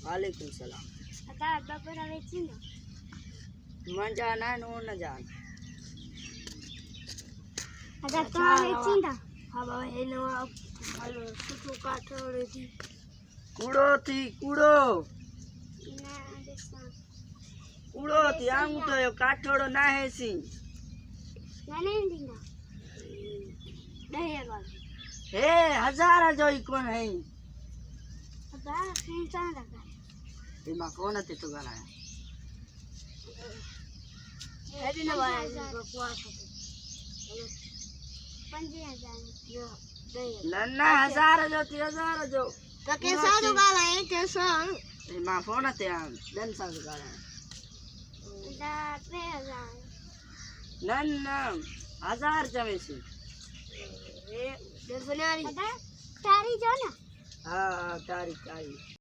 वालेकुम सलाम आता बपर वेची ना मन जाना नो न जान आता तो वेची ना હવે એનો હાલો સુટુ કાઠોડેથી કૂડો ના દેસા કૂડો થી આમ તો એ કાઠોડો ના હેસી નાને દીના દહેવા હે હજાર જોઈ કોણ હે અબા ખેંચા લગા એમાં કોણ હતી તું ગણાય હેડી ના વાળા બકવાસ હતો 5000 જો નન્ના હજાર જો તો કે સારું ગાલા એ કે સોન એમાં ફોન હતી આમ દન સારું ગણાય દા 3000 નન્ના હજાર જમેસી એ દેસનારી તારી જો ને હા તારી